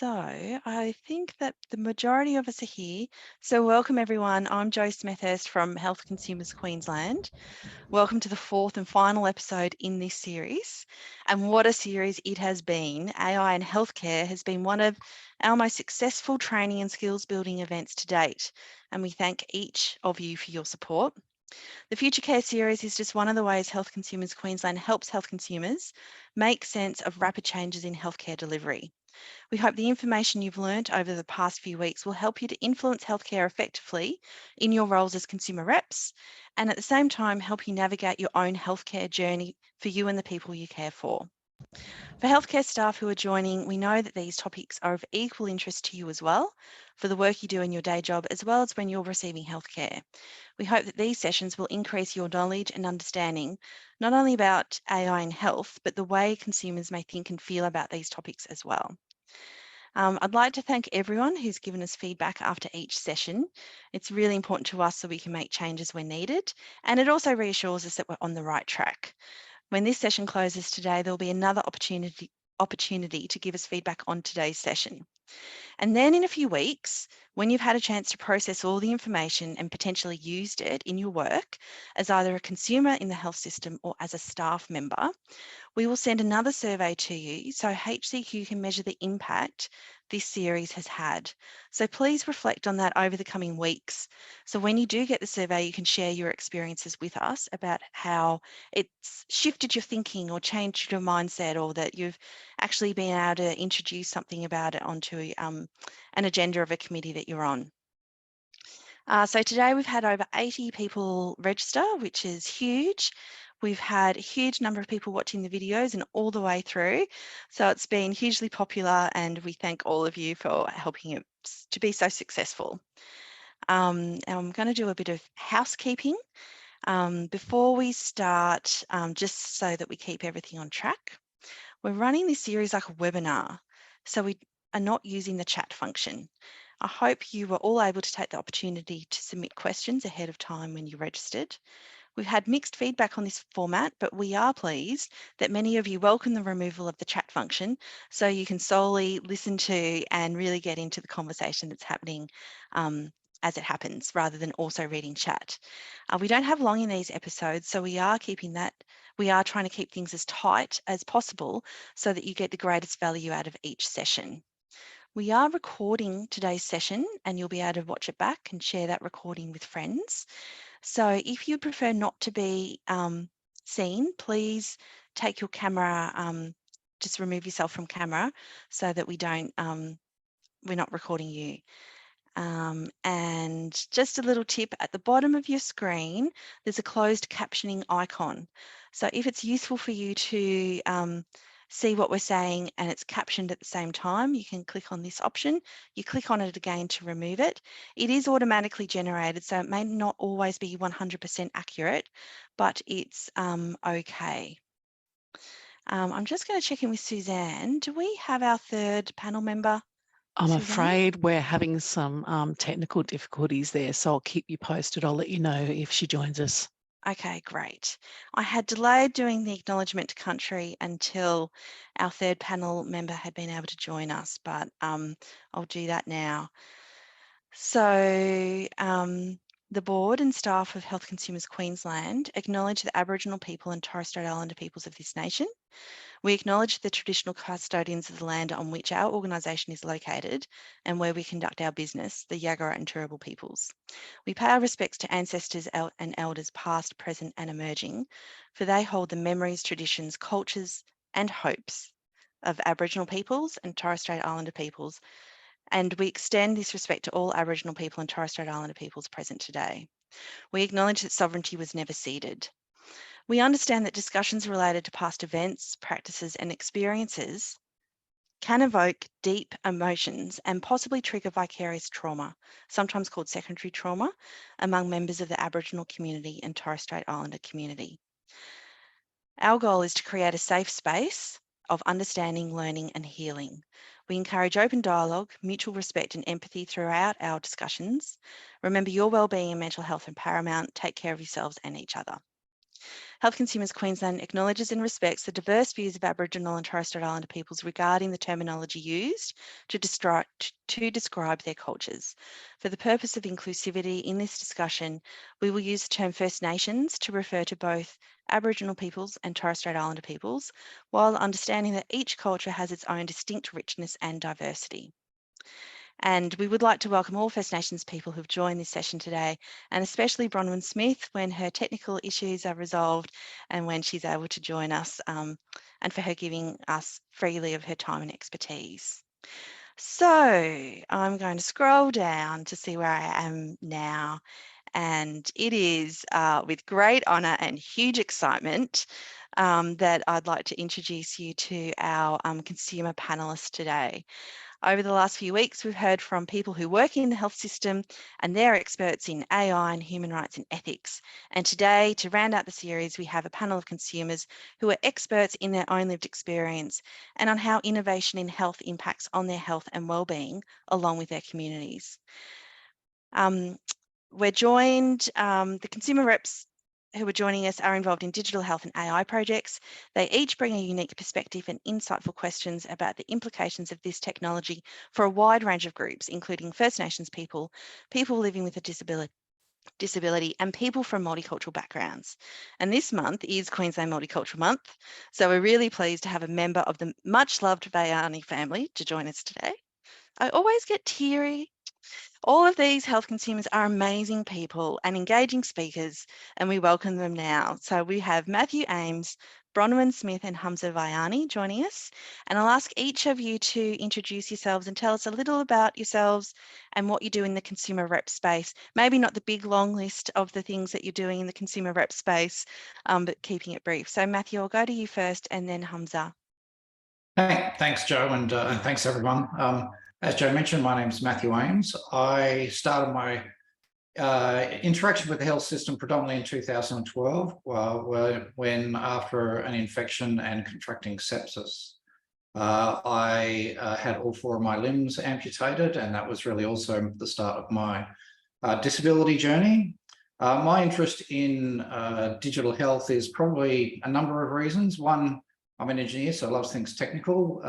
So I think that the majority of us are here. So welcome everyone. I'm Jo Smethurst from Health Consumers Queensland. Welcome to the fourth and final episode in this series. And what a series it has been. AI and healthcare has been one of our most successful training and skills building events to date. And we thank each of you for your support. The Future Care series is just one of the ways Health Consumers Queensland helps health consumers make sense of rapid changes in healthcare delivery. We hope the information you've learnt over the past few weeks will help you to influence healthcare effectively in your roles as consumer reps, and at the same time help you navigate your own healthcare journey for you and the people you care for. For healthcare staff who are joining, we know that these topics are of equal interest to you as well, for the work you do in your day job, as well as when you're receiving healthcare. We hope that these sessions will increase your knowledge and understanding, not only about AI and health, but the way consumers may think and feel about these topics as well. I'd like to thank everyone who's given us feedback after each session. It's really important to us so we can make changes when needed, and it also reassures us that we're on the right track. When this session closes today, there'll be another opportunity to give us feedback on today's session. And then in a few weeks, when you've had a chance to process all the information and potentially used it in your work as either a consumer in the health system or as a staff member, we will send another survey to you so HCQ can measure the impact this series has had. So please reflect on that over the coming weeks. So when you do get the survey, you can share your experiences with us about how it's shifted your thinking or changed your mindset, or that you've actually been able to introduce something about it onto an agenda of a committee that you're on. So today we've had over 80 people register, which is huge. We've had a huge number of people watching the videos and all the way through. So it's been hugely popular, and we thank all of you for helping it to be so successful. And I'm going to do a bit of housekeeping before we start, just so that we keep everything on track. We're running this series like a webinar, so we are not using the chat function. I hope you were all able to take the opportunity to submit questions ahead of time when you registered. We've had mixed feedback on this format, but we are pleased that many of you welcome the removal of the chat function, so you can solely listen to and really get into the conversation that's happening as it happens, rather than also reading chat. We don't have long in these episodes, so we are trying to keep things as tight as possible so that you get the greatest value out of each session. We are recording today's session, and you'll be able to watch it back and share that recording with friends. So if you prefer not to be seen, please take your camera, just remove yourself from camera so that we're not recording you. And just a little tip, at the bottom of your screen, there's a closed captioning icon. So if it's useful for you to see what we're saying and it's captioned at the same time, you can click on this option. You click on it again to remove it. It is automatically generated, so it may not always be 100% accurate, but it's okay. I'm just going to check in with Suzanne. Do we have our third panel member? I'm Suzanne? afraid we're having some technical difficulties there, so I'll keep you posted. I'll let you know if she joins us. Okay, great. I had delayed doing the acknowledgement to country until our third panel member had been able to join us, but I'll do that now. So the board and staff of Health Consumers Queensland acknowledge the Aboriginal people and Torres Strait Islander peoples of this nation. We acknowledge the traditional custodians of the land on which our organisation is located and where we conduct our business, the Yagara and Turrbal peoples. We pay our respects to ancestors and elders past, present and emerging, for they hold the memories, traditions, cultures and hopes of Aboriginal peoples and Torres Strait Islander peoples, and we extend this respect to all Aboriginal people and Torres Strait Islander peoples present today. We acknowledge that sovereignty was never ceded. We understand that discussions related to past events, practices and experiences can evoke deep emotions and possibly trigger vicarious trauma, sometimes called secondary trauma, among members of the Aboriginal community and Torres Strait Islander community. Our goal is to create a safe space of understanding, learning and healing. We encourage open dialogue, mutual respect and empathy throughout our discussions. Remember, your wellbeing and mental health are paramount. Take care of yourselves and each other. Health Consumers Queensland acknowledges and respects the diverse views of Aboriginal and Torres Strait Islander peoples regarding the terminology used to describe their cultures. For the purpose of inclusivity in this discussion, we will use the term First Nations to refer to both Aboriginal peoples and Torres Strait Islander peoples, while understanding that each culture has its own distinct richness and diversity. And we would like to welcome all First Nations people who've joined this session today, and especially Bronwyn Smith when her technical issues are resolved and when she's able to join us, and for her giving us freely of her time and expertise. So I'm going to scroll down to see where I am now. And it is with great honour and huge excitement that I'd like to introduce you to our consumer panellists today. Over the last few weeks, we've heard from people who work in the health system, and they're experts in AI and human rights and ethics. And today, to round out the series, we have a panel of consumers who are experts in their own lived experience and on how innovation in health impacts on their health and wellbeing, along with their communities. We're joined, the consumer reps who are joining us are involved in digital health and AI projects. They each bring a unique perspective and insightful questions about the implications of this technology for a wide range of groups, including First Nations people, people living with a disability, and people from multicultural backgrounds. And this month is Queensland Multicultural Month, so we're really pleased to have a member of the much loved Vayani family to join us today. I always get teary. All of these health consumers are amazing people and engaging speakers, and we welcome them now. So we have Matthew Ames, Bronwyn Smith and Hamza Vayani joining us. And I'll ask each of you to introduce yourselves and tell us a little about yourselves and what you do in the consumer rep space. Maybe not the big long list of the things that you're doing in the consumer rep space, but keeping it brief. So Matthew, I'll go to you first and then Hamza. Thanks, Joe, and thanks, everyone. As Joe mentioned, my name is Matthew Ames. I started my interaction with the health system predominantly in 2012, when after an infection and contracting sepsis, I had all four of my limbs amputated, and that was really also the start of my disability journey. My interest in digital health is probably a number of reasons. One, I'm an engineer, so I love things technical.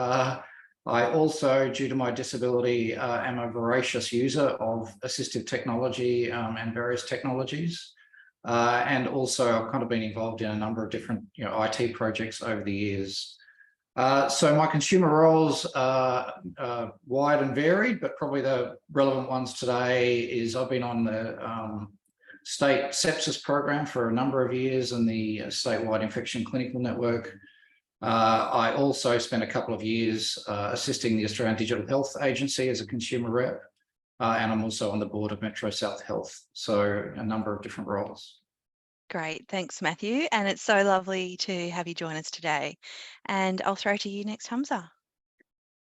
I also, due to my disability, am a voracious user of assistive technology and various technologies. And also I've kind of been involved in a number of different IT projects over the years. So my consumer roles are wide and varied, but probably the relevant ones today is I've been on the state sepsis program for a number of years and the statewide infection clinical network. I also spent a couple of years assisting the Australian Digital Health Agency as a consumer rep, and I'm also on the board of Metro South Health, so a number of different roles. Great, thanks Matthew, and it's so lovely to have you join us today. And I'll throw to you next, Hamza.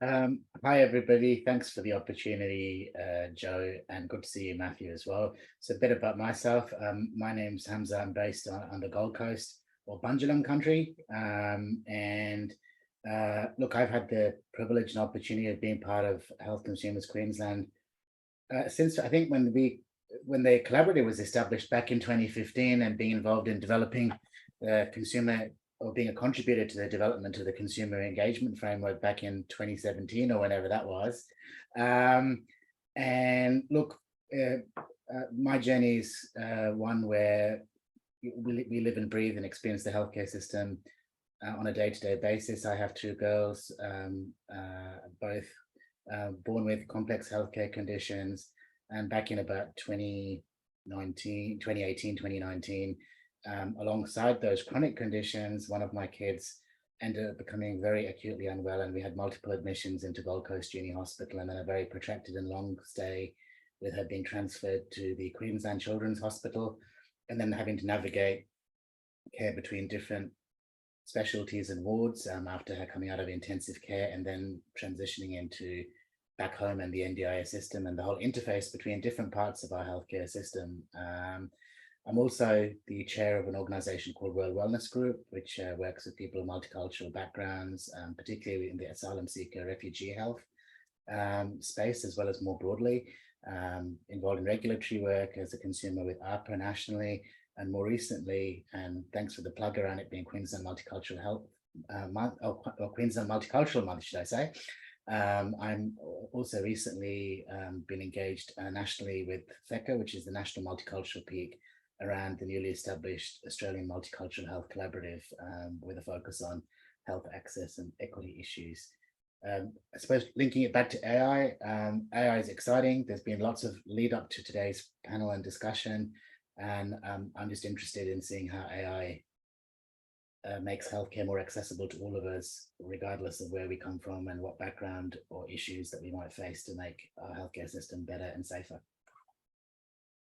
Hi everybody, thanks for the opportunity, Joe, and good to see you, Matthew, as well. So a bit about myself. My name's Hamza. I'm based on the Gold Coast, or Bundjalung country, and look, I've had the privilege and opportunity of being part of Health Consumers Queensland since I think when the collaborative was established back in 2015, and being involved in developing the consumer, or being a contributor to the development of the consumer engagement framework back in 2017 or whenever that was. And look, my journey is one where we live and breathe and experience the healthcare system on a day-to-day basis. I have two girls, both born with complex healthcare conditions, and back in about 2018, 2019, alongside those chronic conditions, one of my kids ended up becoming very acutely unwell, and we had multiple admissions into Gold Coast Uni Hospital, and then a very protracted and long stay with her being transferred to the Queensland Children's Hospital, and then having to navigate care between different specialties and wards after her coming out of intensive care, and then transitioning into back home and the NDIS system and the whole interface between different parts of our healthcare system. I'm also the chair of an organization called World Wellness Group, which works with people of multicultural backgrounds, particularly in the asylum seeker refugee health space, as well as more broadly, involved in regulatory work as a consumer with AHPRA nationally, And more recently, and thanks for the plug around it being Queensland Multicultural Health Month, or Queensland Multicultural Month, should I say. I'm also recently been engaged nationally with THECA, which is the National Multicultural Peak, around the newly established Australian Multicultural Health Collaborative, with a focus on health access and equity issues. I suppose linking it back to AI, AI is exciting. There's been lots of lead up to today's panel and discussion, and I'm just interested in seeing how AI makes healthcare more accessible to all of us, regardless of where we come from and what background or issues that we might face, to make our healthcare system better and safer.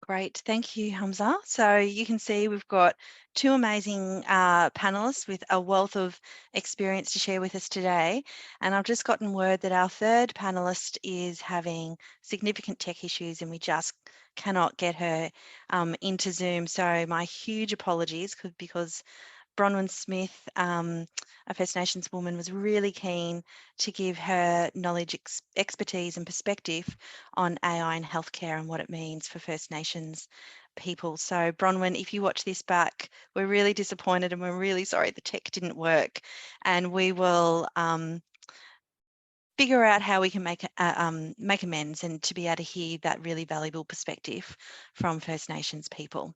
Great, thank you, Hamza. So you can see we've got two amazing panelists with a wealth of experience to share with us today. And I've just gotten word that our third panelist is having significant tech issues and we just cannot get her into Zoom. So my huge apologies, because Bronwyn Smith, a First Nations woman, was really keen to give her knowledge, expertise and perspective on AI and healthcare and what it means for First Nations people. So Bronwyn, if you watch this back, we're really disappointed and we're really sorry the tech didn't work, and we will figure out how we can make amends and to be able to hear that really valuable perspective from First Nations people.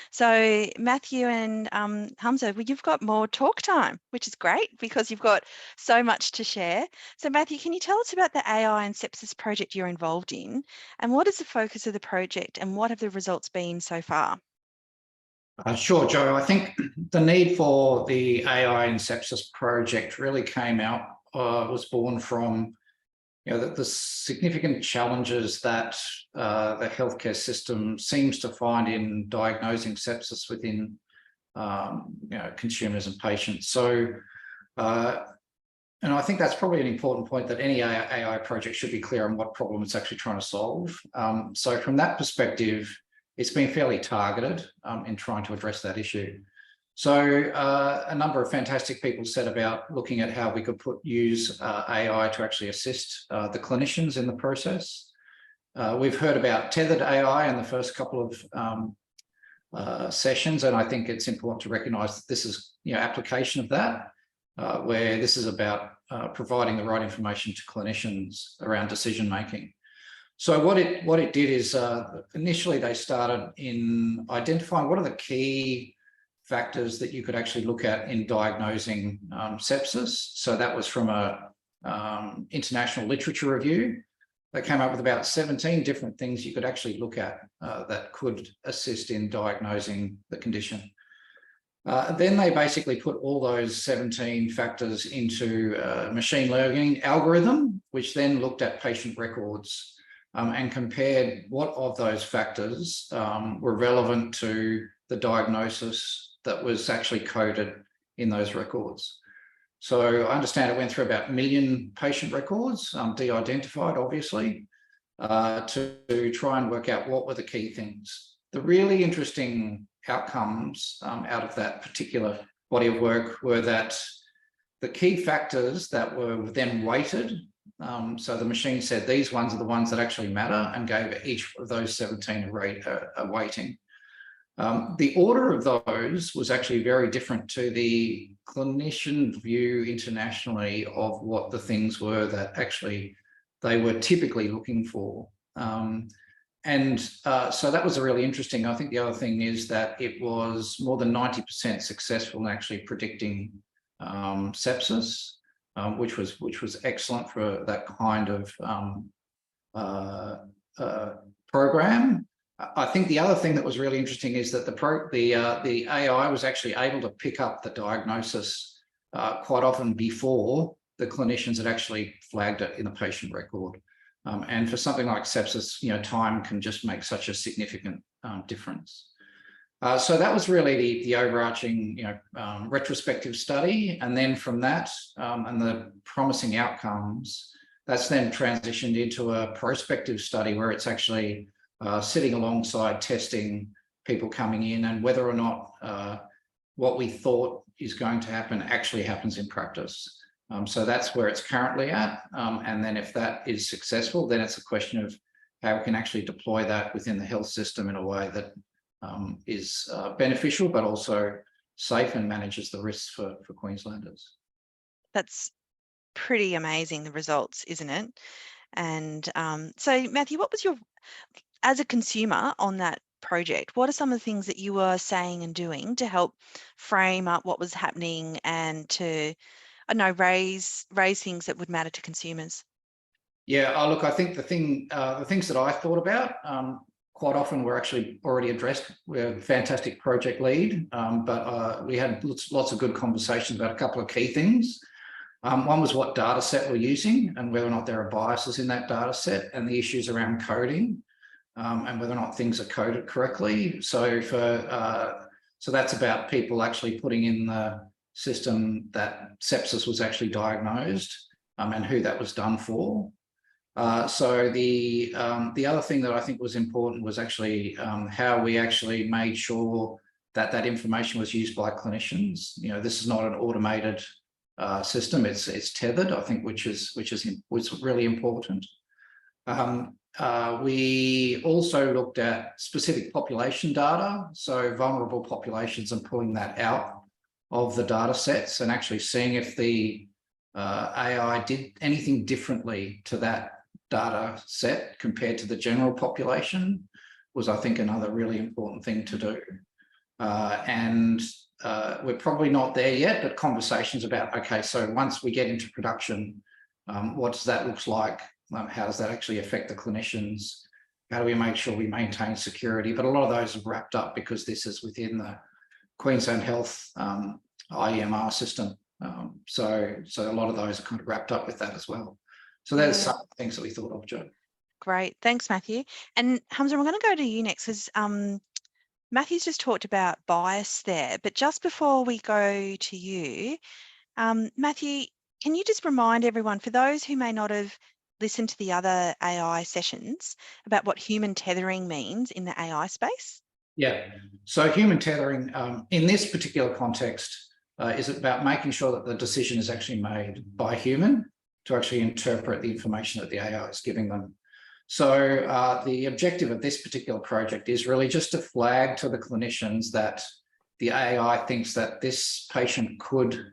So Matthew and Hamza, well, you've got more talk time, which is great because you've got so much to share. So Matthew, can you tell us about the AI and sepsis project you're involved in, and what is the focus of the project and what have the results been so far? Sure, Joe. I think the need for the AI and sepsis project really came out, was born from the significant challenges that the healthcare system seems to find in diagnosing sepsis within consumers and patients. So, and I think that's probably an important point, that any AI project should be clear on what problem it's actually trying to solve. So from that perspective, it's been fairly targeted in trying to address that issue. So a number of fantastic people set about looking at how we could use AI to actually assist the clinicians in the process. We've heard about tethered AI in the first couple of sessions, and I think it's important to recognise that this is application of that, where this is about providing the right information to clinicians around decision making. So what it did is initially they started in identifying what are the key factors that you could actually look at in diagnosing sepsis. So that was from a international literature review. They came up with about 17 different things you could actually look at that could assist in diagnosing the condition. Then they basically put all those 17 factors into a machine learning algorithm, which then looked at patient records and compared what of those factors were relevant to the diagnosis that was actually coded in those records. So I understand it went through about 1 million patient records, de-identified obviously, to try and work out what were the key things. The really interesting outcomes out of that particular body of work were that the key factors that were then weighted, so the machine said these ones are the ones that actually matter and gave each of those 17 a weighting. The order of those was actually very different to the clinician view internationally of what the things were that actually they were typically looking for. So that was a really interesting. I think the other thing is that it was more than 90% successful in actually predicting sepsis, which was excellent for that kind of program. I think the other thing that was really interesting is that the AI was actually able to pick up the diagnosis quite often before the clinicians had actually flagged it in the patient record. And for something like sepsis, time can just make such a significant difference. So that was really the overarching, retrospective study. And then from that and the promising outcomes, that's then transitioned into a prospective study where it's actually sitting alongside testing people coming in and whether or not what we thought is going to happen actually happens in practice. So that's where it's currently at. And then if that is successful, then it's a question of how we can actually deploy that within the health system in a way that is beneficial, but also safe and manages the risks for Queenslanders. That's pretty amazing, the results, isn't it? And so, Matthew, what was your, as a consumer on that project, what are some of the things that you were saying and doing to help frame up what was happening and to, I don't know, raise things that would matter to consumers? Yeah, look, I think the things that I thought about quite often were actually already addressed. We're a fantastic project lead, but we had lots of good conversations about a couple of key things. One was what data set we're using and whether or not there are biases in that data set, and the issues around coding and whether or not things are coded correctly. So so that's about people actually putting in the system that sepsis was actually diagnosed and who that was done for. So the other thing that I think was important was actually how we actually made sure that that information was used by clinicians. You know, this is not an automated system; it's tethered, I think, which was really important. We also looked at specific population data, so vulnerable populations, and pulling that out of the data sets and actually seeing if the AI did anything differently to that data set compared to the general population was, I think, another really important thing to do. And we're probably not there yet, but conversations about, okay, so once we get into production, what does that look like? How does that actually affect the clinicians? How do we make sure we maintain security? But a lot of those are wrapped up because this is within the Queensland Health IEMR system. So a lot of those are kind of wrapped up with that as well. So there's some things that we thought of, Jo. Great, thanks, Matthew. And Hamza, I'm going to go to you next because Matthew's just talked about bias there, but just before we go to you, Matthew, can you just remind everyone, for those who may not have listened to the other AI sessions, about what human tethering means in the AI space? Yeah, so human tethering in this particular context is about making sure that the decision is actually made by a human to actually interpret the information that the AI is giving them. So the objective of this particular project is really just to flag to the clinicians that the AI thinks that this patient could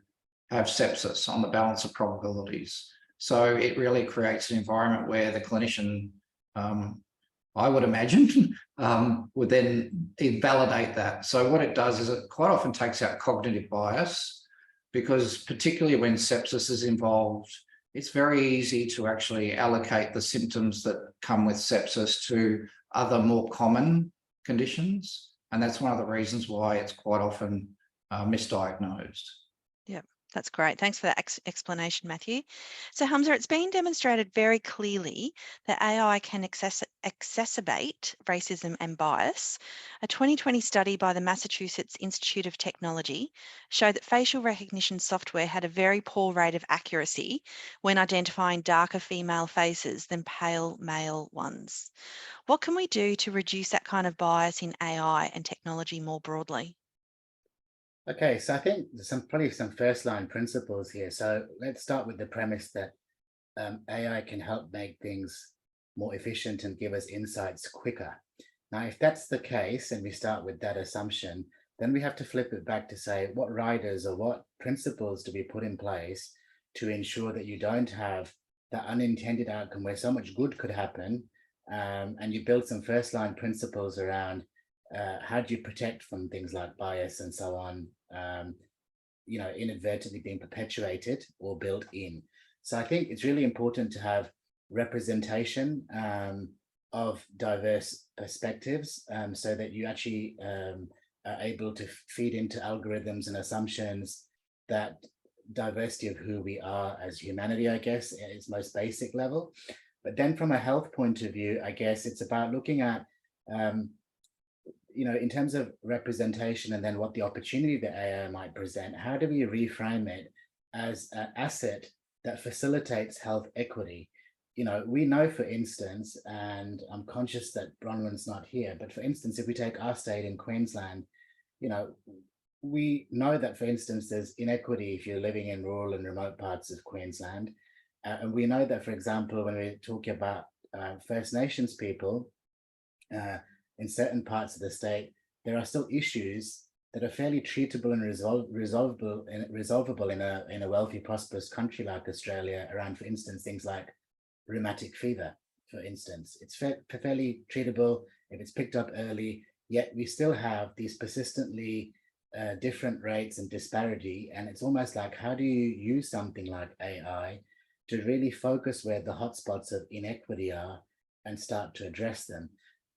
have sepsis on the balance of probabilities. So it really creates an environment where the clinician, I would imagine, would then validate that. So what it does is it quite often takes out cognitive bias, because particularly when sepsis is involved, it's very easy to actually allocate the symptoms that come with sepsis to other more common conditions. And that's one of the reasons why it's quite often misdiagnosed. Yep, that's great. Thanks for that explanation, Matthew. So Hamza, it's been demonstrated very clearly that AI can exacerbate racism and bias. A 2020 study by the Massachusetts Institute of Technology showed that facial recognition software had a very poor rate of accuracy when identifying darker female faces than pale male ones. What can we do to reduce that kind of bias in AI and technology more broadly? Okay, so I think there's probably some first line principles here. So let's start with the premise that AI can help make things more efficient and give us insights quicker. Now, if that's the case, and we start with that assumption, then we have to flip it back to say, what riders or what principles do we put in place to ensure that you don't have that unintended outcome where so much good could happen, and you build some first line principles around how do you protect from things like bias and so on, you know, inadvertently being perpetuated or built in. So I think it's really important to have representation of diverse perspectives, so that you actually are able to feed into algorithms and assumptions that diversity of who we are as humanity, I guess, at its most basic level. But then from a health point of view, I guess it's about looking at you know, in terms of representation and then what the opportunity that AI might present, how do we reframe it as an asset that facilitates health equity? You know, we know, for instance, and I'm conscious that Bronwyn's not here, but for instance, if we take our state in Queensland, you know, we know that, for instance, there's inequity if you're living in rural and remote parts of Queensland. And we know that, for example, when we're talking about First Nations people, in certain parts of the state, there are still issues that are fairly treatable and resolvable in a wealthy, prosperous country like Australia around, for instance, things like rheumatic fever, for instance. It's fairly treatable if it's picked up early, yet we still have these persistently different rates and disparity. And it's almost like, how do you use something like AI to really focus where the hotspots of inequity are and start to address them?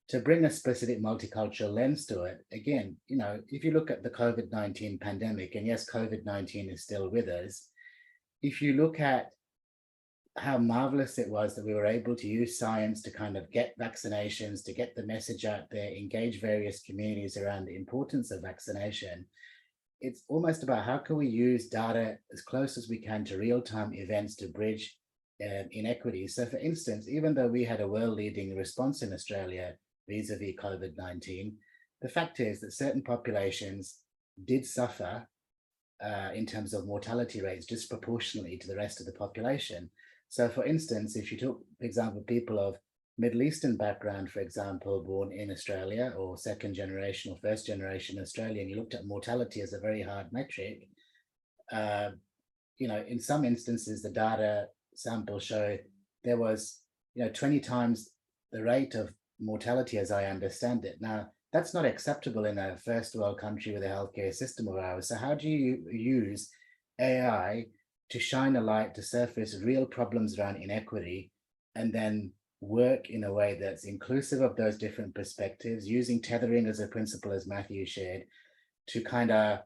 To bring a specific multicultural lens to it, again, you know, if you look at the COVID-19 pandemic, and yes, COVID-19 is still with us, if you look at how marvelous it was that we were able to use science to kind of get vaccinations, to get the message out there, engage various communities around the importance of vaccination, it's almost about how can we use data as close as we can to real-time events to bridge inequities. So for instance, even though we had a world-leading response in Australia vis-a-vis COVID-19, the fact is that certain populations did suffer in terms of mortality rates disproportionately to the rest of the population. So for instance, if you took, for example, people of Middle Eastern background, for example, born in Australia or second generation or first generation Australian, you looked at mortality as a very hard metric. You know, in some instances, the data samples show there was, 20 times the rate of mortality as I understand it. Now, that's not acceptable in a first world country with a healthcare system of ours. So how do you use AI to shine a light to surface real problems around inequity and then work in a way that's inclusive of those different perspectives, using tethering as a principle, as Matthew shared, to kind of,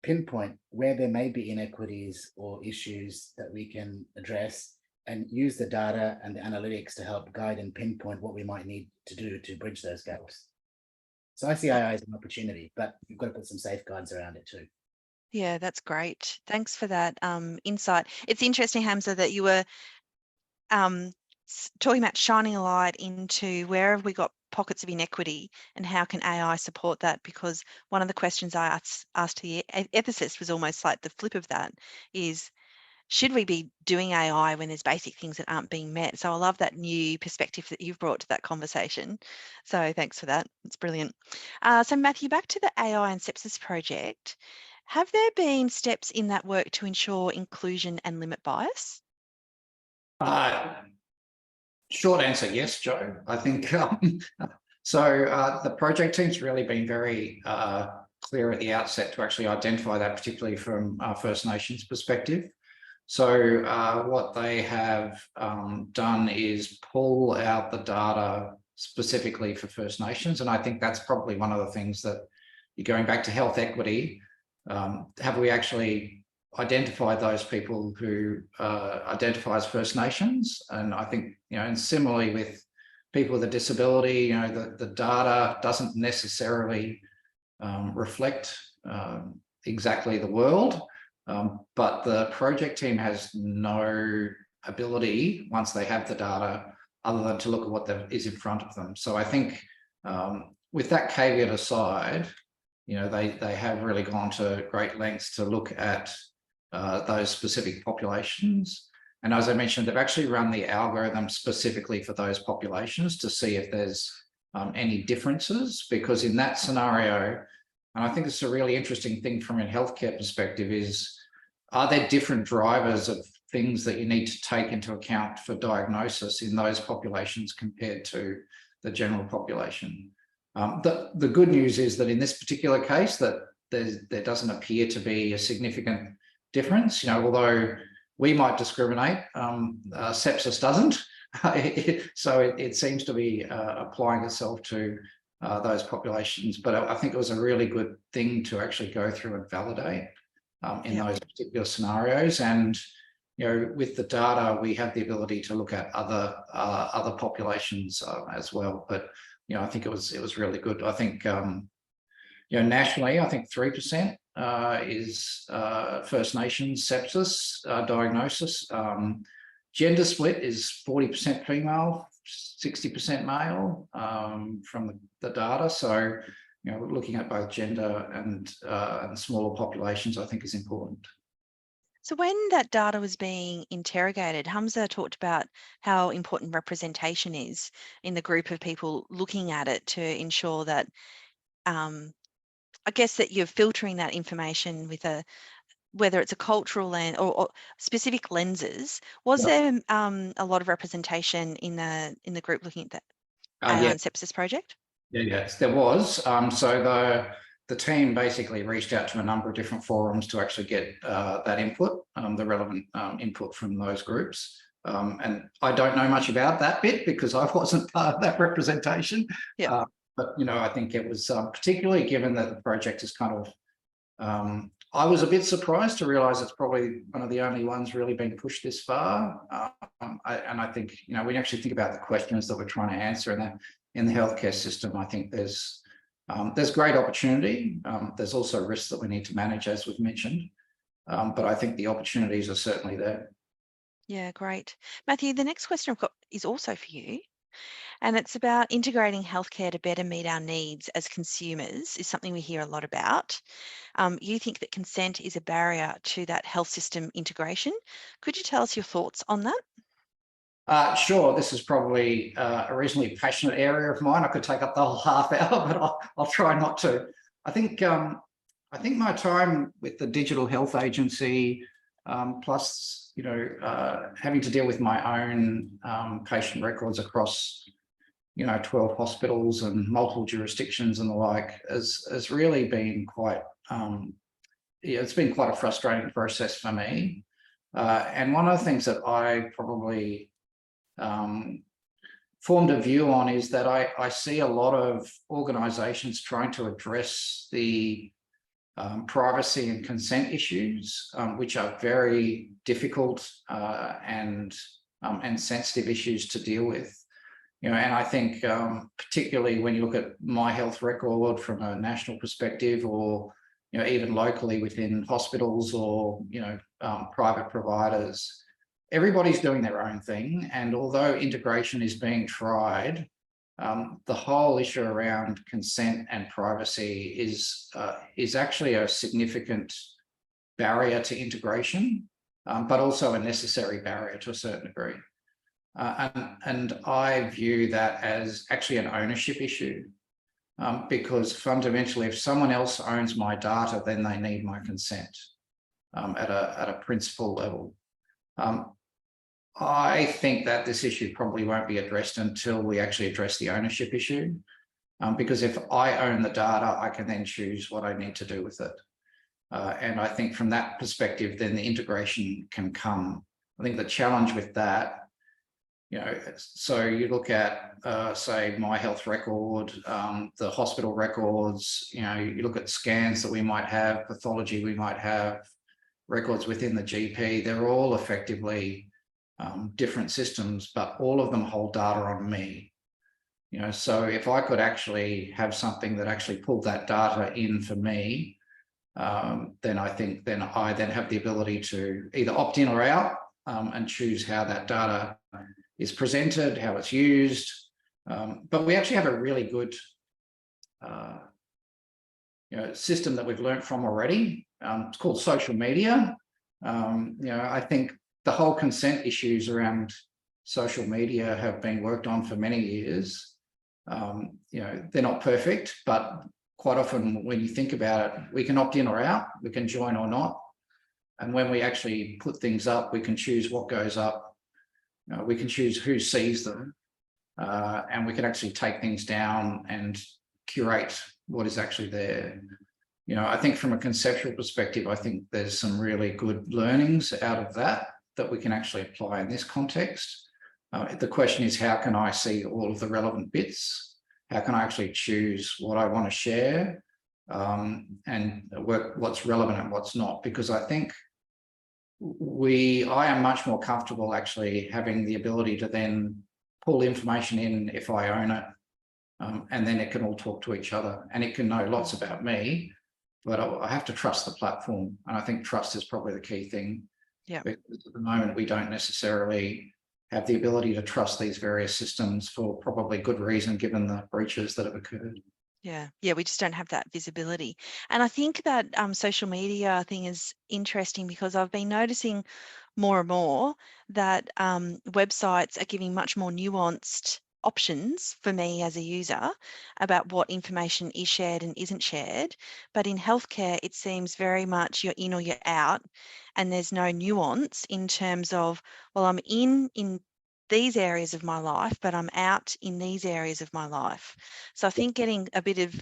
pinpoint where there may be inequities or issues that we can address, and use the data and the analytics to help guide and pinpoint what we might need to do to bridge those gaps. So I see AI as an opportunity, but you've got to put some safeguards around it too. Yeah, that's great. Thanks for that insight. It's interesting, Hamza, that you were talking about shining a light into where have we got pockets of inequity and how can AI support that? Because one of the questions I asked the ethicist was almost like the flip of that is, should we be doing AI when there's basic things that aren't being met? So I love that new perspective that you've brought to that conversation. So thanks for that. It's brilliant. So Matthew, back to the AI and sepsis project. Have there been steps in that work to ensure inclusion and limit bias? Short answer, yes, Joe. I think so. The project team's really been very clear at the outset to actually identify that, particularly from First Nations perspective. So what they have done is pull out the data specifically for First Nations. And I think that's probably one of the things that, you're going back to health equity, have we actually identified those people who identify as First Nations? And I think, and similarly with people with a disability, the data doesn't necessarily reflect exactly the world. But the project team has no ability, once they have the data, other than to look at what is in front of them. So I think with that caveat aside, they have really gone to great lengths to look at those specific populations. And as I mentioned, they've actually run the algorithm specifically for those populations to see if there's any differences, because in that scenario, and I think it's a really interesting thing from a healthcare perspective, is are there different drivers of things that you need to take into account for diagnosis in those populations compared to the general population? The good news is that in this particular case, that there doesn't appear to be a significant difference. Although we might discriminate, sepsis doesn't. So it seems to be applying itself to those populations. But I think it was a really good thing to actually go through and validate in those particular scenarios. And with the data, we have the ability to look at other populations as well. But I think it was really good. I think nationally, I think 3% is First Nations sepsis diagnosis. Gender split is 40% female, 60% male from the data. So looking at both gender and smaller populations, I think, is important. So when that data was being interrogated, Hamza talked about how important representation is in the group of people looking at it to ensure that, I guess that you're filtering that information with whether it's a cultural lens or specific lenses. Was there a lot of representation in the group looking at that AI Yeah, and sepsis project? yes, there was. So the team basically reached out to a number of different forums to actually get that input, the relevant input from those groups. And I don't know much about that bit because I wasn't part of that representation. Yeah. But, I think it was particularly given that the project is kind of, I was a bit surprised to realise it's probably one of the only ones really being pushed this far. And I think, when you actually think about the questions that we're trying to answer in the healthcare system, I think there's great opportunity. There's also risks that we need to manage, as we've mentioned. But I think the opportunities are certainly there. Yeah, great. Matthew, the next question I've got is also for you. And it's about integrating healthcare to better meet our needs as consumers is something we hear a lot about. You think that consent is a barrier to that health system integration. Could you tell us your thoughts on that? Sure, this is probably a reasonably passionate area of mine. I could take up the whole half hour, but I'll try not to. I think my time with the Digital Health Agency, plus having to deal with my own patient records across 12 hospitals and multiple jurisdictions and the like, has really been quite it's been quite a frustrating process for me. And one of the things that I probably formed a view on is that I see a lot of organisations trying to address the privacy and consent issues, which are very difficult and sensitive issues to deal with. And I think particularly when you look at my health record from a national perspective, or even locally within hospitals or private providers, everybody's doing their own thing. And although integration is being tried, the whole issue around consent and privacy is actually a significant barrier to integration, but also a necessary barrier to a certain degree. And I view that as actually an ownership issue, because fundamentally, if someone else owns my data, then they need my consent at a principle level. I think that this issue probably won't be addressed until we actually address the ownership issue, because if I own the data, I can then choose what I need to do with it. And I think from that perspective, then the integration can come. I think the challenge with that, so you look at, say, my health record, the hospital records, you look at scans that we might have, pathology we might have, records within the GP, they're all effectively different systems, but all of them hold data on me. So if I could actually have something that actually pulled that data in for me, then I think I have the ability to either opt in or out, and choose how that data is presented, how it's used. But we actually have a really good system that we've learned from already. It's called social media. I think the whole consent issues around social media have been worked on for many years. They're not perfect, but quite often when you think about it, we can opt in or out, we can join or not. And when we actually put things up, we can choose what goes up. We can choose who sees them, and we can actually take things down and curate what is actually there. I think from a conceptual perspective, I think there's some really good learnings out of that we can actually apply in this context. The question is, how can I see all of the relevant bits? How can I actually choose what I want to share, and work what's relevant and what's not? Because I think I am much more comfortable actually having the ability to then pull information in if I own it, and then it can all talk to each other, and it can know lots about me, but I have to trust the platform. And I think trust is probably the key thing. Yeah. Because at the moment, we don't necessarily have the ability to trust these various systems for probably good reason, given the breaches that have occurred. Yeah, we just don't have that visibility. And I think that social media thing is interesting because I've been noticing more and more that websites are giving much more nuanced options for me as a user about what information is shared and isn't shared. But in healthcare, it seems very much you're in or you're out, and there's no nuance in terms of, well, I'm in these areas of my life, but I'm out in these areas of my life. So I think getting a bit of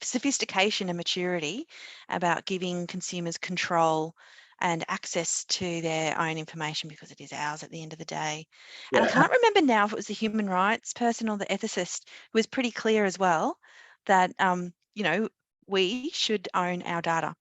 sophistication and maturity about giving consumers control and access to their own information, because it is ours at the end of the day. And I Yeah. can't remember now if it was the human rights person or the ethicist who was pretty clear as well that, we should own our data.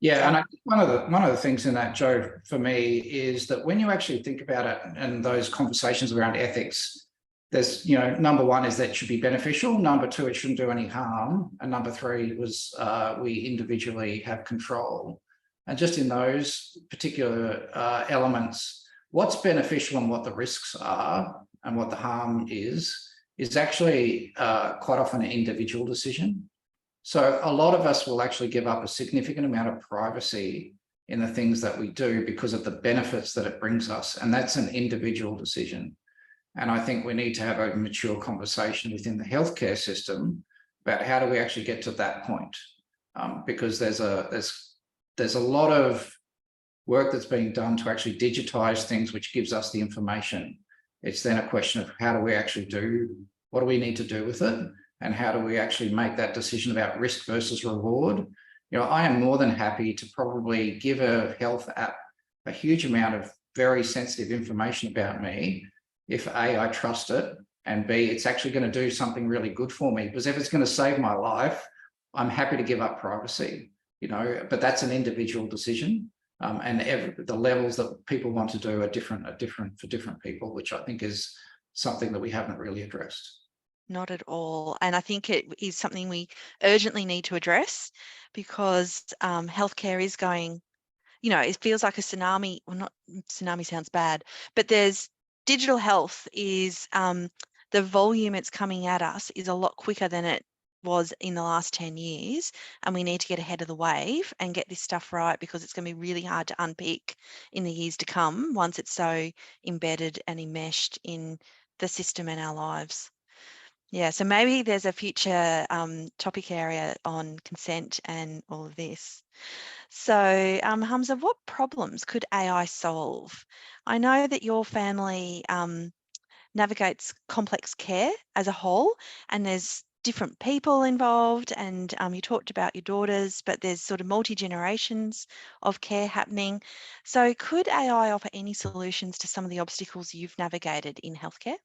Yeah, So, and I think one of the things in that, Joe, for me, is that when you actually think about it and those conversations around ethics, there's, number one is that it should be beneficial. Number two, it shouldn't do any harm. And number three was we individually have control. And just in those particular elements, what's beneficial and what the risks are and what the harm is actually quite often an individual decision. So a lot of us will actually give up a significant amount of privacy in the things that we do because of the benefits that it brings us. And that's an individual decision. And I think we need to have a mature conversation within the healthcare system about how do we actually get to that point. Because there's a lot of work that's being done to actually digitize things, which gives us the information. It's then a question of how do we actually what do we need to do with it? And how do we actually make that decision about risk versus reward? I am more than happy to probably give a health app a huge amount of very sensitive information about me if A, I trust it, and B, it's actually going to do something really good for me. Because if it's going to save my life, I'm happy to give up privacy, but that's an individual decision. And the levels that people want to do are different for different people, which I think is something that we haven't really addressed. not at all. And I think it is something we urgently need to address, because healthcare is going, it feels like a tsunami. Well, not tsunami sounds bad, but digital health is, the volume it's coming at us is a lot quicker than it was in the last 10 years. And we need to get ahead of the wave and get this stuff right, because it's going to be really hard to unpick in the years to come once it's so embedded and enmeshed in the system and our lives. Yeah, so maybe there's a future topic area on consent and all of this. So, Hamza, what problems could AI solve? I know that your family navigates complex care as a whole, and there's different people involved, and you talked about your daughters, but there's sort of multi-generations of care happening. So could AI offer any solutions to some of the obstacles you've navigated in healthcare?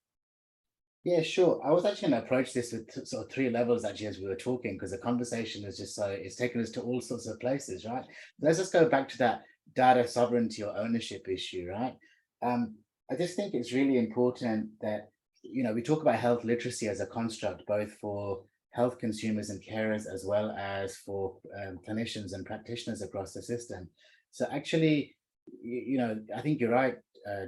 Yeah, sure. I was actually going to approach this with sort of three levels actually as we were talking, because the conversation is just it's taken us to all sorts of places, right? Let's just go back to that data sovereignty or ownership issue, right? I just think it's really important that, we talk about health literacy as a construct, both for health consumers and carers, as well as for clinicians and practitioners across the system. So actually, I think you're right,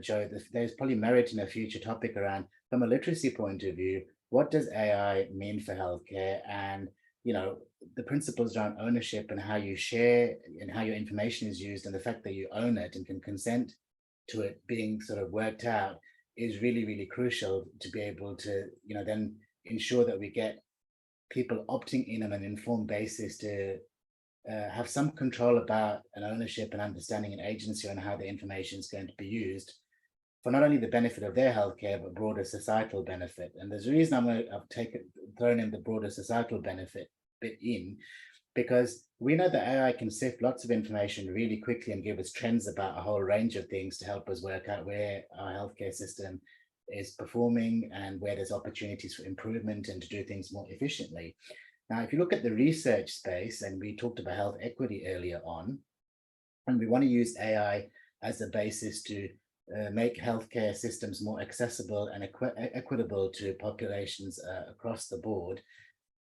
Joe, there's probably merit in a future topic around, from a literacy point of view, what does AI mean for healthcare? And, the principles around ownership and how you share and how your information is used, and the fact that you own it and can consent to it being sort of worked out, is really, really crucial to be able to, then ensure that we get people opting in on an informed basis to have some control about an ownership and understanding and agency on how the information is going to be used for not only the benefit of their healthcare, but broader societal benefit. And there's a reason I've thrown in the broader societal benefit bit in, because we know that AI can sift lots of information really quickly and give us trends about a whole range of things to help us work out where our healthcare system is performing and where there's opportunities for improvement and to do things more efficiently. Now, if you look at the research space, and we talked about health equity earlier on, and we want to use AI as a basis to make healthcare systems more accessible and equitable to populations across the board.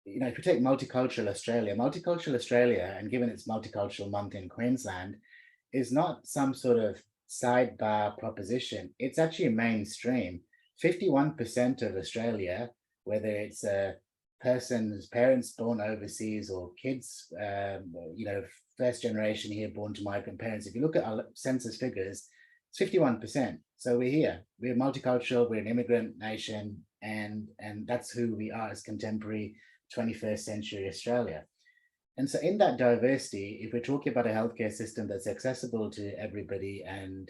If you take multicultural Australia, and given its multicultural month in Queensland, is not some sort of sidebar proposition. It's actually mainstream. 51% of Australia, whether it's person's parents born overseas or kids, first generation here born to migrant parents, if you look at our census figures, it's 51%. So we're here. We're multicultural. We're an immigrant nation, and that's who we are as contemporary 21st century Australia. And so in that diversity, if we're talking about a healthcare system that's accessible to everybody and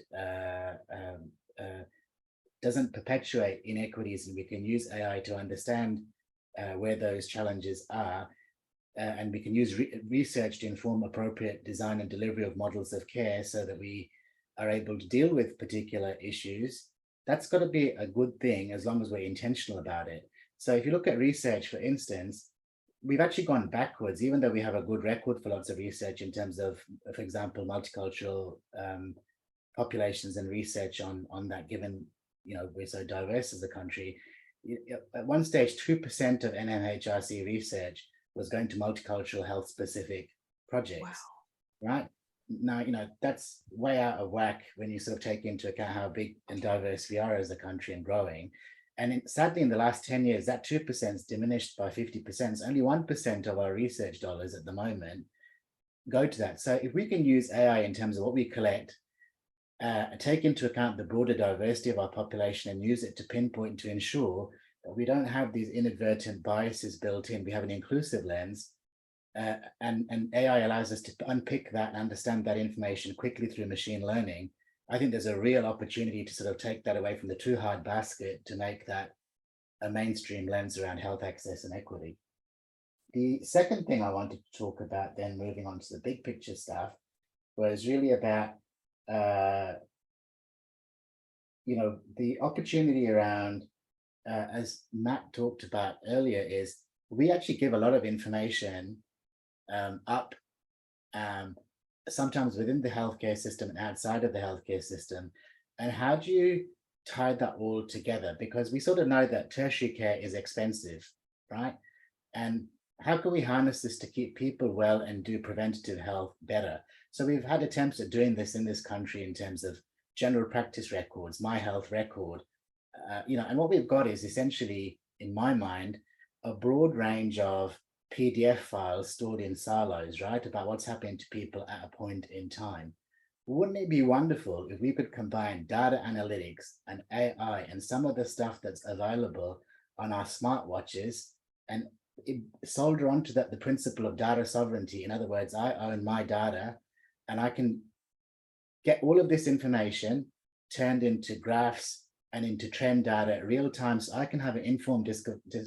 doesn't perpetuate inequities, and we can use AI to understand where those challenges are, and we can use research to inform appropriate design and delivery of models of care so that we are able to deal with particular issues, that's got to be a good thing as long as we're intentional about it. So if you look at research, for instance, we've actually gone backwards, even though we have a good record for lots of research in terms of, for example, multicultural populations and research on that, given, we're so diverse as a country. At one stage, 2% of NMHRC research was going to multicultural health specific projects, right? Now, that's way out of whack when you sort of take into account how big and diverse we are as a country and growing. And sadly, in the last 10 years, that 2% is diminished by 50%. It's only 1% of our research dollars at the moment go to that. So if we can use AI in terms of what we collect, take into account the broader diversity of our population and use it to pinpoint, to ensure that we don't have these inadvertent biases built in, we have an inclusive lens, and AI allows us to unpick that and understand that information quickly through machine learning. I think there's a real opportunity to sort of take that away from the too hard basket to make that a mainstream lens around health access and equity. The second thing I wanted to talk about, then moving on to the big picture stuff, was really about the opportunity around, as Matt talked about earlier, is we actually give a lot of information up, sometimes within the healthcare system and outside of the healthcare system. And how do you tie that all together? Because we sort of know that tertiary care is expensive, right? And how can we harness this to keep people well and do preventative health better? So we've had attempts at doing this in this country in terms of general practice records, My Health Record, and what we've got is essentially, in my mind, a broad range of PDF files stored in silos, right, about what's happening to people at a point in time. Wouldn't it be wonderful if we could combine data analytics and AI and some of the stuff that's available on our smartwatches and solder onto that the principle of data sovereignty? In other words, I own my data and I can get all of this information turned into graphs and into trend data at real time, so I can have an informed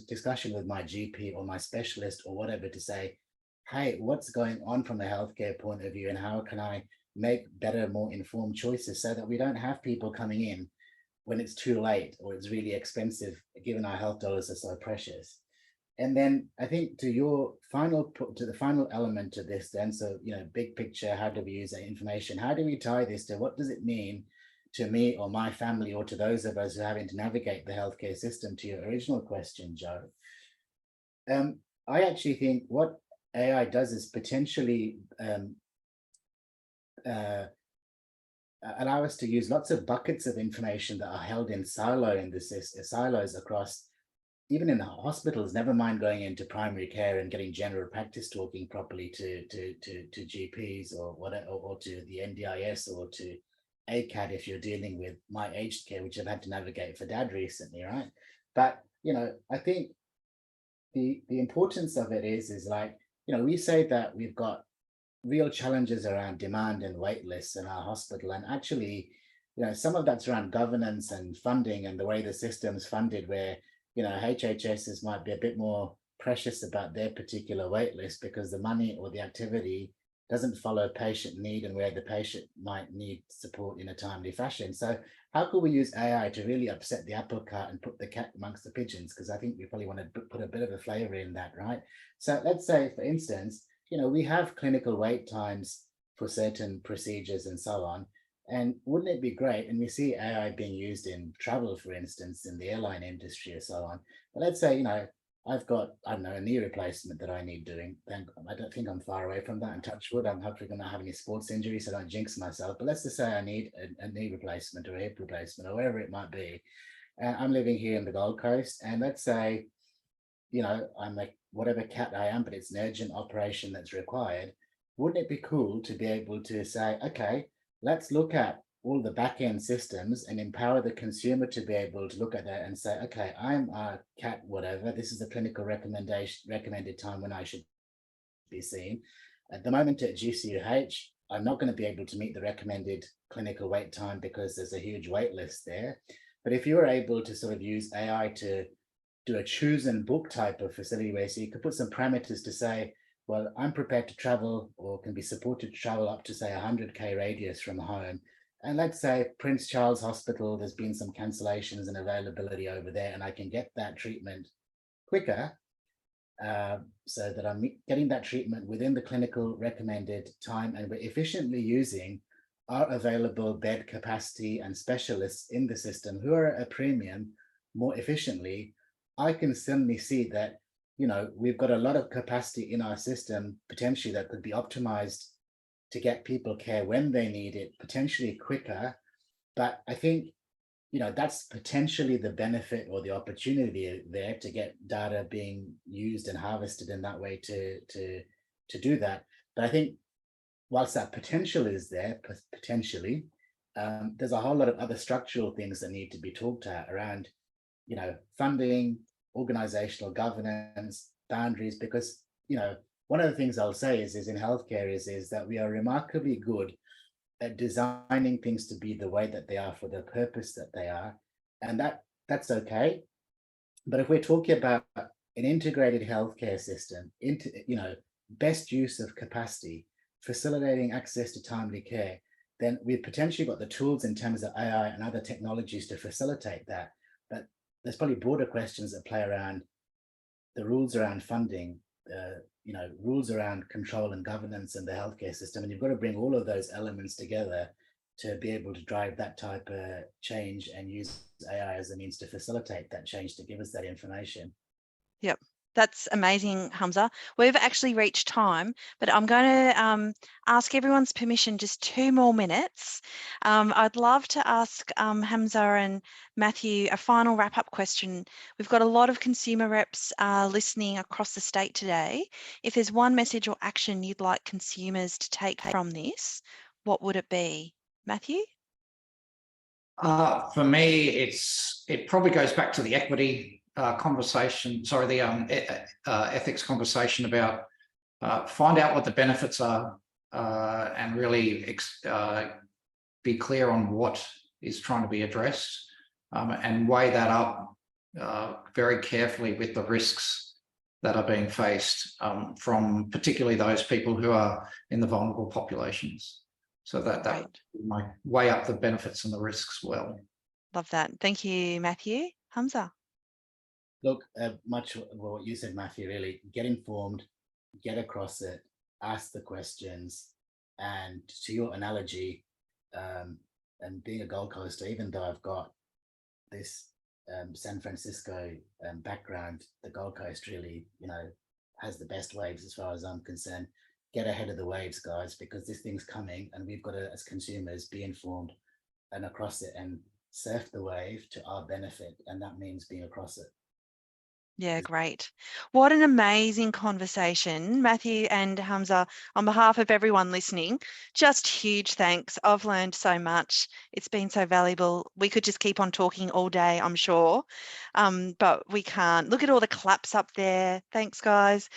discussion with my GP or my specialist or whatever to say, hey, what's going on from a healthcare point of view and how can I make better, more informed choices so that we don't have people coming in when it's too late or it's really expensive, given our health dollars are so precious. And then I think to the final element of this then, so, big picture, how do we use that information? How do we tie this to what does it mean to me or my family or to those of us who are having to navigate the healthcare system? To your original question, Joe, I actually think what AI does is potentially allow us to use lots of buckets of information that are held in silos across, even in the hospitals, never mind going into primary care and getting general practice talking properly to GPs or whatever, or to the NDIS or to ACAD if you're dealing with my aged care, which I've had to navigate for Dad recently, right? But I think the importance of it is like, we say that we've got real challenges around demand and wait lists in our hospital, and actually, some of that's around governance and funding and the way the system's funded, where HHSs might be a bit more precious about their particular wait list because the money or the activity doesn't follow patient need and where the patient might need support in a timely fashion. So how could we use AI to really upset the apple cart and put the cat amongst the pigeons? Because I think we probably want to put a bit of a flavor in that, right? So let's say, for instance, we have clinical wait times for certain procedures and so on. And wouldn't it be great? And we see AI being used in travel, for instance, in the airline industry or so on. But let's say, I've got, I don't know, a knee replacement that I need doing. I don't think I'm far away from that, and touch wood, I'm hopefully going to have any sports injuries, so I don't jinx myself. But let's just say I need a knee replacement or a hip replacement or wherever it might be. I'm living here in the Gold Coast, and let's say, I'm like whatever cat I am, but it's an urgent operation that's required. Wouldn't it be cool to be able to say, okay, let's look at all the back-end systems and empower the consumer to be able to look at that and say, okay, I'm a cat, whatever. This is the clinical recommended time when I should be seen. At the moment at GCUH, I'm not going to be able to meet the recommended clinical wait time because there's a huge wait list there. But if you were able to sort of use AI to do a choose and book type of facility where so you could put some parameters to say, well, I'm prepared to travel or can be supported to travel up to say 100K radius from home. And let's say Prince Charles Hospital, there's been some cancellations and availability over there, and I can get that treatment quicker so that I'm getting that treatment within the clinical recommended time, and we're efficiently using our available bed capacity and specialists in the system who are at a premium more efficiently. I can suddenly see that, we've got a lot of capacity in our system potentially that could be optimized to get people care when they need it, potentially quicker. But I think, that's potentially the benefit or the opportunity there to get data being used and harvested in that way to do that. But I think whilst that potential is there, potentially, there's a whole lot of other structural things that need to be talked at around, funding, organizational governance, boundaries, because, one of the things I'll say is in healthcare is that we are remarkably good at designing things to be the way that they are for the purpose that they are. And that's okay. But if we're talking about an integrated healthcare system, best use of capacity, facilitating access to timely care, then we've potentially got the tools in terms of AI and other technologies to facilitate that. But there's probably broader questions that play around the rules around funding, rules around control and governance in the healthcare system. And you've got to bring all of those elements together to be able to drive that type of change and use AI as a means to facilitate that change, to give us that information. Yep. That's amazing, Hamza. We've actually reached time, but I'm going to ask everyone's permission just 2 more minutes. I'd love to ask Hamza and Matthew a final wrap-up question. We've got a lot of consumer reps listening across the state today. If there's one message or action you'd like consumers to take from this, what would it be? Matthew? For me, it probably goes back to the equity conversation. Sorry, the ethics conversation about find out what the benefits are and really be clear on what is trying to be addressed and weigh that up very carefully with the risks that are being faced from particularly those people who are in the vulnerable populations. So that might weigh up the benefits and the risks well. Love that. Thank you, Matthew. Hamza? Look, much what you said, Matthew, really, get informed, get across it, ask the questions, and to your analogy, and being a Gold Coaster, even though I've got this San Francisco background, the Gold Coast really, has the best waves as far as I'm concerned. Get ahead of the waves, guys, because this thing's coming and we've got to, as consumers, be informed and across it and surf the wave to our benefit. And that means being across it. Yeah, great. What an amazing conversation, Matthew and Hamza. On behalf of everyone listening, just huge thanks. I've learned so much. It's been so valuable. We could just keep on talking all day, I'm sure, but we can't. Look at all the claps up there. Thanks, guys.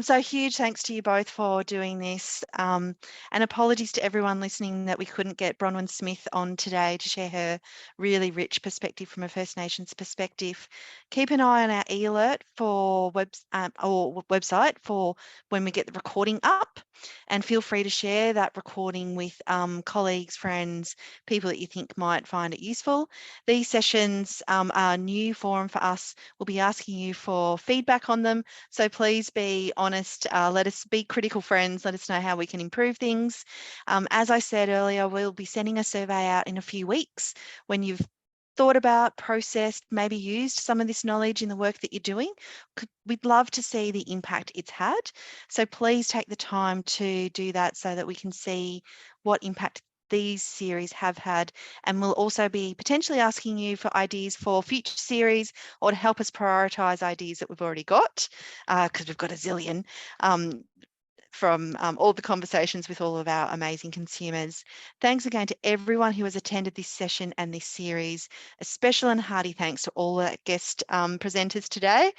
So huge thanks to you both for doing this. And apologies to everyone listening that we couldn't get Bronwyn Smith on today to share her really rich perspective from a First Nations perspective. Keep an eye on our e-alert for website for when we get the recording up, and feel free to share that recording with colleagues, friends, people that you think might find it useful. These sessions are a new forum for us. We'll be asking you for feedback on them, so please be honest. Let us be critical friends. Let us know how we can improve things. As I said earlier, we'll be sending a survey out in a few weeks when you've thought about, processed, maybe used some of this knowledge in the work that you're doing. We'd love to see the impact it's had. So please take the time to do that so that we can see what impact these series have had, and we'll also be potentially asking you for ideas for future series or to help us prioritise ideas that we've already got, because we've got a zillion. From all the conversations with all of our amazing consumers. Thanks again to everyone who has attended this session and this series. A special and hearty thanks to all the guest presenters today.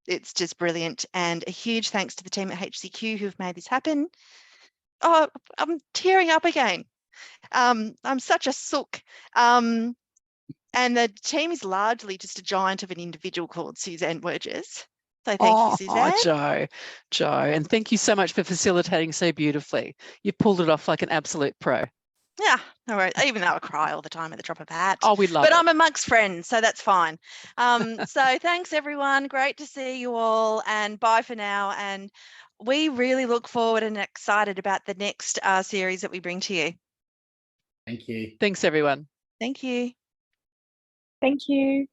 It's just brilliant. And a huge thanks to the team at HCQ who have made this happen. Oh, I'm tearing up again. I'm such a sook. And the team is largely just a giant of an individual called Suzanne Werges. So thank you, Suzanne. Joe, and thank you so much for facilitating so beautifully. You pulled it off like an absolute pro. Yeah, no worries. Even though I cry all the time at the drop of a hat. Oh, we love it. But I'm amongst friends, so that's fine. So thanks, everyone. Great to see you all, and bye for now. And we really look forward and excited about the next series that we bring to you. Thank you. Thanks, everyone. Thank you. Thank you.